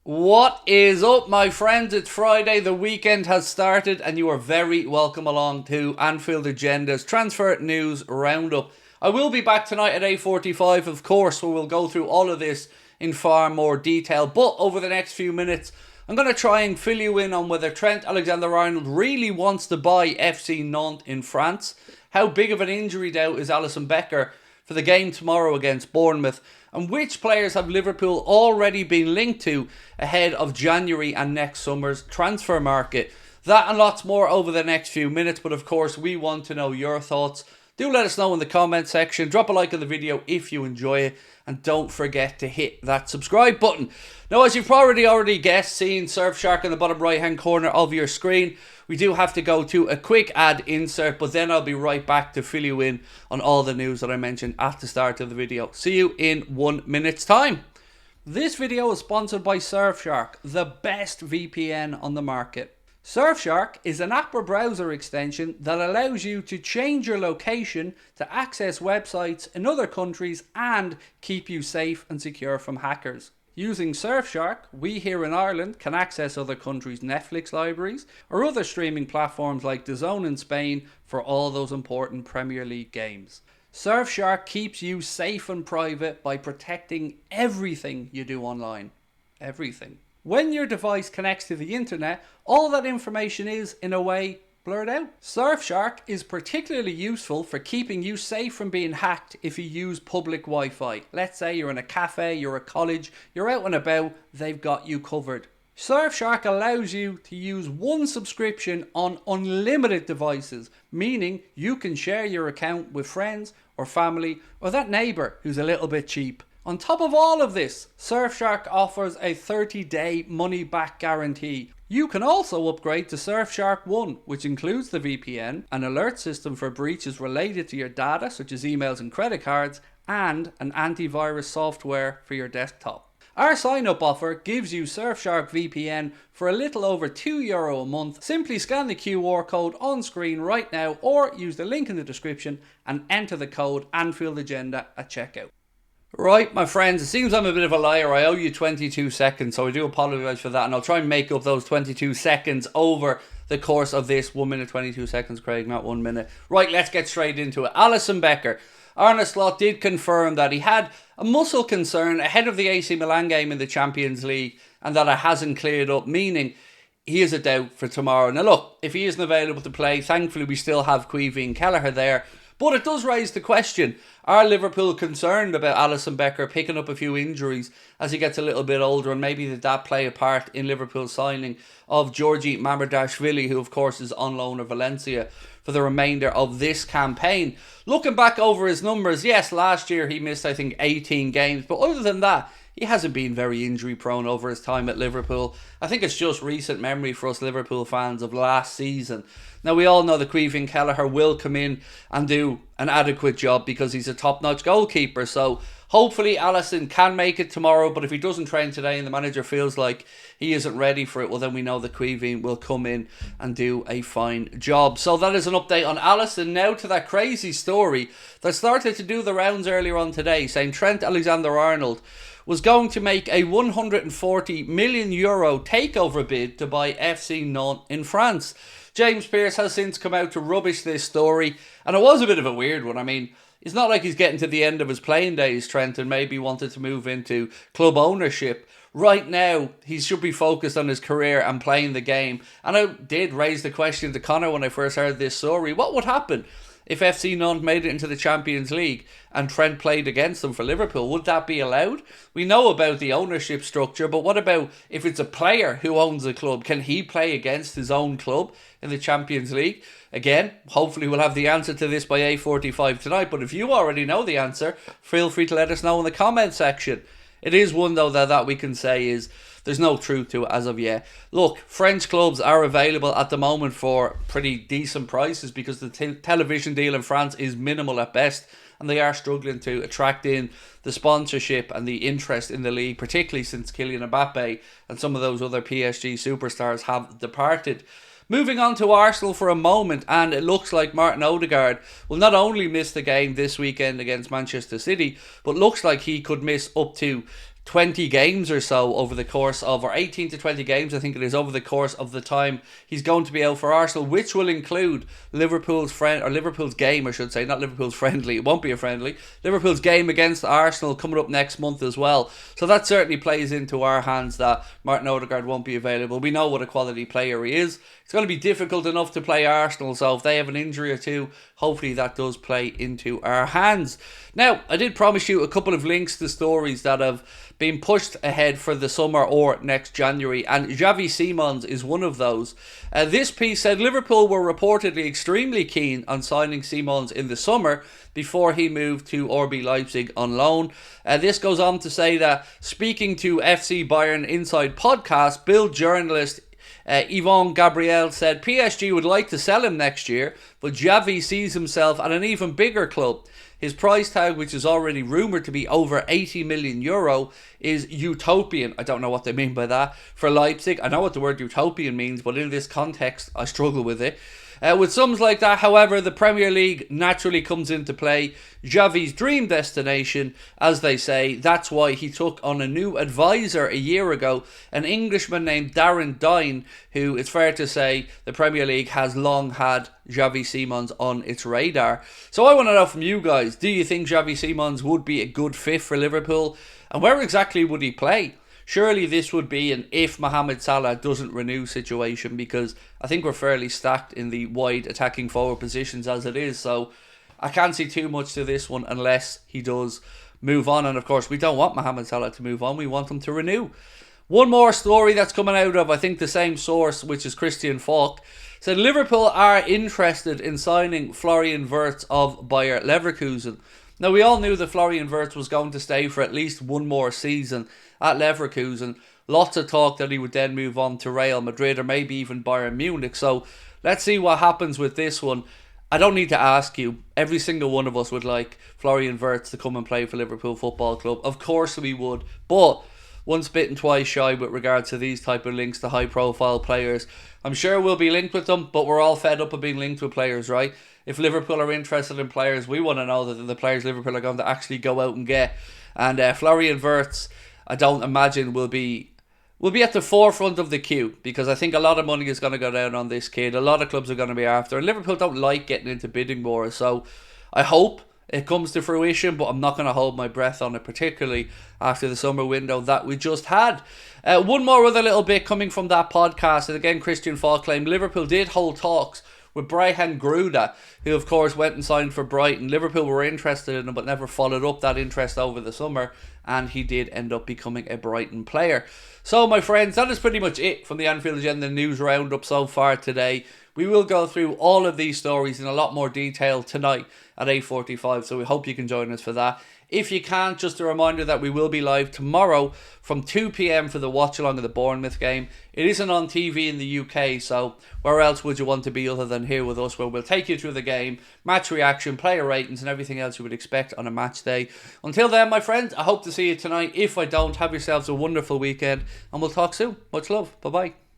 What is up, my friends? It's Friday, the weekend has started, and you are very welcome along to Anfield Agenda's Transfer News Roundup. I will be back tonight at 8:45, of course, where we'll go through all of this in far more detail. But over the next few minutes, I'm going to try and fill you in on whether Trent Alexander-Arnold really wants to buy FC Nantes in France. How big of an injury doubt is Alisson Becker for the game tomorrow against Bournemouth? And which players have Liverpool already been linked to ahead of January and next summer's transfer market? That and lots more over the next few minutes, but of course we want to know your thoughts. Do let us know in the comment section, drop a like on the video if you enjoy it, and don't forget to hit that subscribe button. Now, as you've already guessed, seeing Surfshark in the bottom right hand corner of your screen, we do have to go to a quick ad insert, but then I'll be right back to fill you in on all the news that I mentioned at the start of the video. See you in 1 minute's time. This video is sponsored by Surfshark, the best VPN on the market. Surfshark is an app or browser extension that allows you to change your location to access websites in other countries and keep you safe and secure from hackers. Using Surfshark, we here in Ireland can access other countries' Netflix libraries or other streaming platforms like DAZN in Spain for all those important Premier League games. Surfshark keeps you safe and private by protecting everything you do online. Everything. When your device connects to the internet, all that information is, in a way, blurred out. Surfshark is particularly useful for keeping you safe from being hacked if you use public Wi-Fi. Let's say you're in a cafe, you're at college, you're out and about, they've got you covered. Surfshark allows you to use one subscription on unlimited devices, meaning you can share your account with friends or family or that neighbour who's a little bit cheap. On top of all of this, Surfshark offers a 30-day money-back guarantee. You can also upgrade to Surfshark One, which includes the VPN, an alert system for breaches related to your data, such as emails and credit cards, and an antivirus software for your desktop. Our sign-up offer gives you Surfshark VPN for a little over €2 a month. Simply scan the QR code on screen right now or use the link in the description and enter the code Anfield Agenda at checkout. Right, my friends, it seems I'm a bit of a liar. I owe you 22 seconds, so I do apologise for that, and I'll try and make up those 22 seconds over the course of this 1 minute 22 seconds, Craig, not 1 minute. Right, let's get straight into it. Alisson Becker. Arne Slot did confirm that he had a muscle concern ahead of the AC Milan game in the Champions League, and that it hasn't cleared up, meaning he is a doubt for tomorrow. Now look, if he isn't available to play, thankfully we still have Caoimhín Kelleher there. But it does raise the question, are Liverpool concerned about Alisson Becker picking up a few injuries as he gets a little bit older, and maybe did that play a part in Liverpool's signing of Georgi Mamardashvili, who of course is on loan at Valencia for the remainder of this campaign. Looking back over his numbers, yes, last year he missed I think 18 games, but other than that, he hasn't been very injury prone over his time at Liverpool. I think it's just recent memory for us Liverpool fans of last season. Now we all know that Caoimhín Kelleher will come in and do an adequate job because he's a top-notch goalkeeper. So hopefully Alisson can make it tomorrow, but if he doesn't train today and the manager feels like he isn't ready for it, well then we know that Caoimhín will come in and do a fine job. So that is an update on Alisson. Now to that crazy story that started to do the rounds earlier on today, saying Trent Alexander-Arnold was going to make a €140 million takeover bid to buy FC Nantes in France. James Pearce has since come out to rubbish this story, and it was a bit of a weird one. I mean, it's not like he's getting to the end of his playing days, Trent, and maybe wanted to move into club ownership. Right now, he should be focused on his career and playing the game. And I did raise the question to Connor when I first heard this story. What would happen if FC Nantes made it into the Champions League and Trent played against them for Liverpool? Would that be allowed? We know about the ownership structure, but what about if it's a player who owns a club? Can he play against his own club in the Champions League? Again, hopefully we'll have the answer to this by 8:45 tonight, but if you already know the answer, feel free to let us know in the comment section. It is one though that we can say is there's no truth to it as of yet. Look, French clubs are available at the moment for pretty decent prices because the television deal in France is minimal at best, and they are struggling to attract in the sponsorship and the interest in the league, particularly since Kylian Mbappe and some of those other PSG superstars have departed. Moving on to Arsenal for a moment, and it looks like Martin Odegaard will not only miss the game this weekend against Manchester City, but looks like he could miss up to 20 games or so over the course of, or 18 to 20 games, I think it is, over the course of the time he's going to be out for Arsenal, which will include Liverpool's game, I should say, not Liverpool's friendly, it won't be a friendly, Liverpool's game against Arsenal coming up next month as well. So that certainly plays into our hands that Martin Odegaard won't be available. We know what a quality player he is. It's going to be difficult enough to play Arsenal, so if they have an injury or two, hopefully that does play into our hands. Now, I did promise you a couple of links to stories that have been pushed ahead for the summer or next January, and Xavi Simons is one of those. This piece said Liverpool were reportedly extremely keen on signing Simons in the summer before he moved to RB Leipzig on loan. This goes on to say that, speaking to FC Bayern Inside podcast, Bild journalist Yvonne Gabriel said PSG would like to sell him next year, but Xavi sees himself at an even bigger club. His price tag, which is already rumoured to be over €80 million, is utopian. I don't know what they mean by that. For Leipzig, I know what the word utopian means, but in this context, I struggle with it. With sums like that, however, the Premier League naturally comes into play. Xavi's dream destination, as they say. That's why he took on a new advisor a year ago, an Englishman named Darren Dine, who, it's fair to say, the Premier League has long had Xavi Simons on its radar. So I want to know from you guys, do you think Xavi Simons would be a good fit for Liverpool? And where exactly would he play? Surely this would be an if Mohamed Salah doesn't renew situation, because I think we're fairly stacked in the wide attacking forward positions as it is. So I can't see too much to this one unless he does move on. And of course, we don't want Mohamed Salah to move on. We want him to renew. One more story that's coming out of, I think, the same source, which is Christian Falk, said Liverpool are interested in signing Florian Wirtz of Bayer Leverkusen. Now, we all knew that Florian Wirtz was going to stay for at least one more season at Leverkusen. Lots of talk that he would then move on to Real Madrid or maybe even Bayern Munich. So let's see what happens with this one. I don't need to ask you. Every single one of us would like Florian Wirtz to come and play for Liverpool Football Club. Of course we would. But once bitten, twice shy with regard to these type of links to high profile players. I'm sure we'll be linked with them, but we're all fed up of being linked with players, right? If Liverpool are interested in players, we want to know that the players Liverpool are going to actually go out and get. And Florian Wirtz, I don't imagine will be at the forefront of the queue, because I think a lot of money is going to go down on this kid. A lot of clubs are going to be after, and Liverpool don't like getting into bidding wars. So I hope it comes to fruition, but I'm not going to hold my breath on it, particularly after the summer window that we just had. One more other little bit coming from that podcast, and again, Christian Falk claimed Liverpool did hold talks with Brian Gruda, who of course went and signed for Brighton. Liverpool were interested in him but never followed up that interest over the summer, and he did end up becoming a Brighton player. So my friends, that is pretty much it from the Anfield Agenda news roundup so far today. We will go through all of these stories in a lot more detail tonight at 8:45, so we hope you can join us for that. If you can't, just a reminder that we will be live tomorrow from 2 p.m. for the watch-along of the Bournemouth game. It isn't on TV in the UK, so where else would you want to be other than here with us, where we'll take you through the game, match reaction, player ratings, and everything else you would expect on a match day. Until then, my friends, I hope to see you tonight. If I don't, have yourselves a wonderful weekend, and we'll talk soon. Much love. Bye-bye.